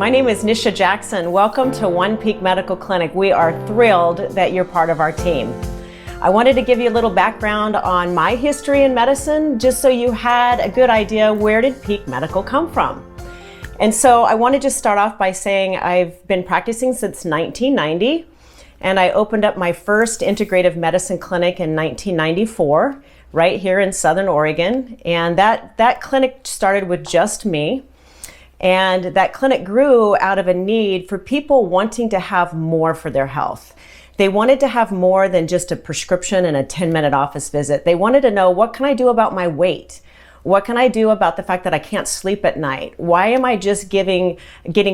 My name is Nisha Jackson. Welcome to OnePeak Medical Clinic. We are thrilled that you're part of our team. I wanted to give you a little background on my history in medicine, just so you had a good idea where did Peak Medical come from. And so I want to just start off by saying I've been practicing since 1990, and I opened up my first integrative medicine clinic in 1994, right here in Southern Oregon. And that clinic started with just me. And that clinic grew out of a need for people wanting to have more for their health. They wanted to have more than just a prescription and a 10-minute office visit. They wanted to know, what can I do about my weight? What can I do about the fact that I can't sleep at night? Why am I just getting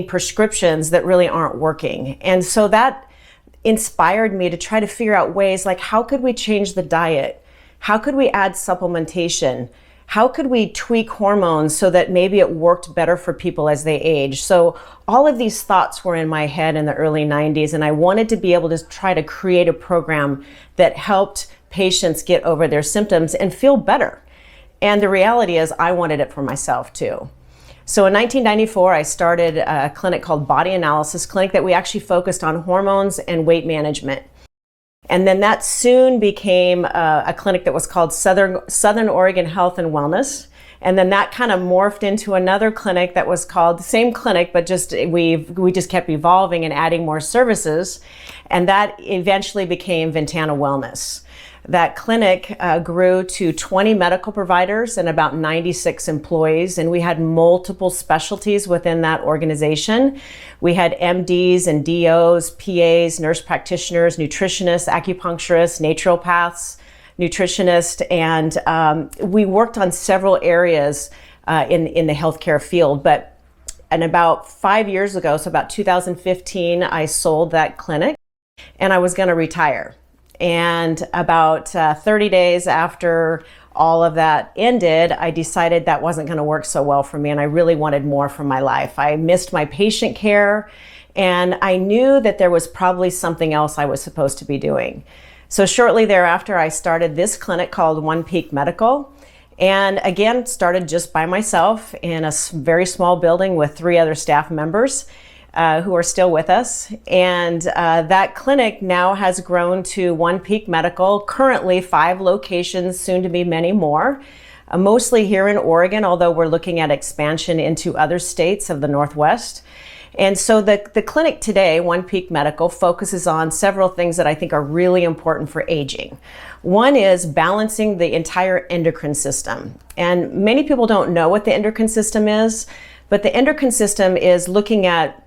prescriptions that really aren't working? And so that inspired me to try to figure out ways like, how could we change the diet? How could we add supplementation? How could we tweak hormones so that maybe it worked better for people as they age? So all of these thoughts were in my head in the early 90s, and I wanted to be able to try to create a program that helped patients get over their symptoms and feel better. And the reality is I wanted it for myself too. So in 1994, I started a clinic called Body Analysis Clinic that we actually focused on hormones and weight management. And then that soon became a clinic that was called Southern Oregon Health and Wellness. And then that kind of morphed into another clinic that was called the same clinic, but just we just kept evolving and adding more services. And that eventually became Ventana Wellness. That clinic grew to 20 medical providers and about 96 employees, and we had multiple specialties within that organization. We had MDs and DOs, PAs, nurse practitioners, nutritionists, acupuncturists, naturopaths, nutritionists, and we worked on several areas in the healthcare field. And about 5 years ago, so about 2015, I sold that clinic, and I was going to retire. And about 30 days after all of that ended, I decided that wasn't going to work so well for me, and I really wanted more from my life. I missed my patient care, and I knew that there was probably something else I was supposed to be doing. So shortly thereafter, I started this clinic called OnePeak Medical, and again, started just by myself in a very small building with 3 other staff members. Who are still with us. And that clinic now has grown to OnePeak Medical, currently 5 locations, soon to be many more, mostly here in Oregon, although we're looking at expansion into other states of the Northwest. And so the clinic today, OnePeak Medical, focuses on several things that I think are really important for aging. One is balancing the entire endocrine system. And many people don't know what the endocrine system is, but the endocrine system is looking at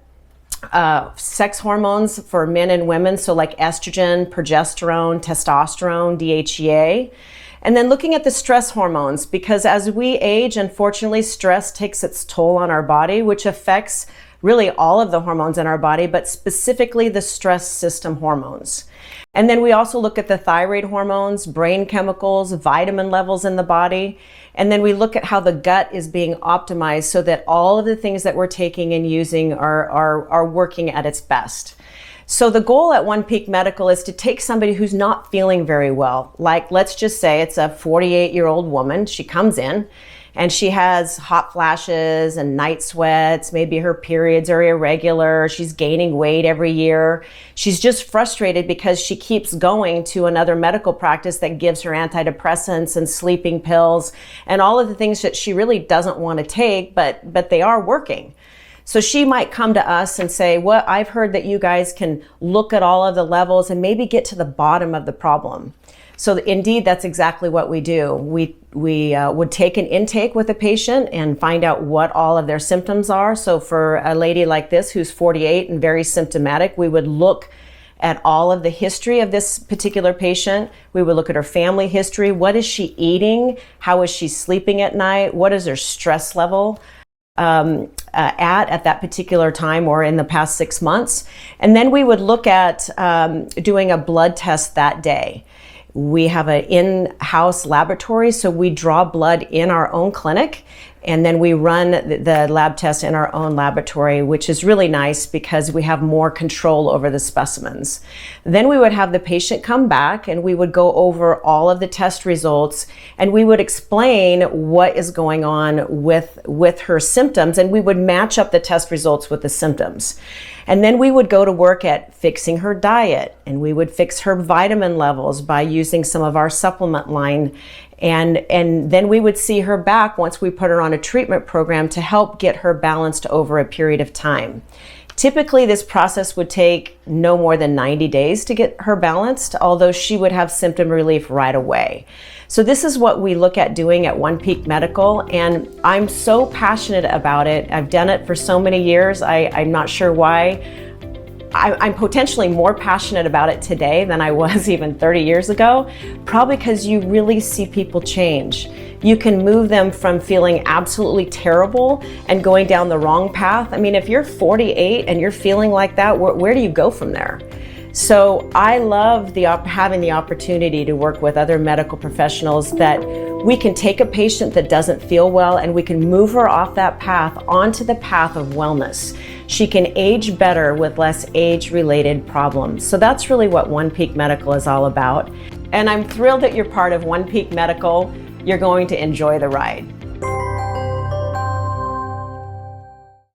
sex hormones for men and women, so like estrogen, progesterone, testosterone, DHEA, and then looking at the stress hormones, because as we age, unfortunately, stress takes its toll on our body, which affects really all of the hormones in our body, but specifically the stress system hormones. And then we also look at the thyroid hormones, brain chemicals, vitamin levels in the body. And then we look at how the gut is being optimized so that all of the things that we're taking and using are working at its best. So the goal at OnePeak Medical is to take somebody who's not feeling very well. Like, let's just say it's a 48-year-old woman. She comes in and she has hot flashes and night sweats. Maybe her periods are irregular. She's gaining weight every year. She's just frustrated because she keeps going to another medical practice that gives her antidepressants and sleeping pills and all of the things that she really doesn't want to take, but they are working. So she might come to us and say, well, I've heard that you guys can look at all of the levels and maybe get to the bottom of the problem. So indeed, that's exactly what we do. We would take an intake with a patient and find out what all of their symptoms are. So for a lady like this who's 48 and very symptomatic, we would look at all of the history of this particular patient. We would look at her family history. What is she eating? How is she sleeping at night? What is her stress level at that particular time or in the past 6 months? And then we would look at doing a blood test that day. We have an in-house laboratory, so we draw blood in our own clinic, And then we run the lab test in our own laboratory, which is really nice because we have more control over the specimens. Then we would have the patient come back and we would go over all of the test results and we would explain what is going on with her symptoms, and we would match up the test results with the symptoms. And then we would go to work at fixing her diet, and we would fix her vitamin levels by using some of our supplement line. And then we would see her back once we put her on a treatment program to help get her balanced over a period of time. Typically, this process would take no more than 90 days to get her balanced, although she would have symptom relief right away. So this is what we look at doing at OnePeak Medical, and I'm so passionate about it. I've done it for so many years. I'm not sure why. I'm potentially more passionate about it today than I was even 30 years ago, probably because you really see people change. You can move them from feeling absolutely terrible and going down the wrong path. I mean, if you're 48 and you're feeling like that, where do you go from there? So I love having the opportunity to work with other medical professionals that we can take a patient that doesn't feel well and we can move her off that path onto the path of wellness. She can age better with less age-related problems. So that's really what OnePeak Medical is all about. And I'm thrilled that you're part of OnePeak Medical. You're going to enjoy the ride.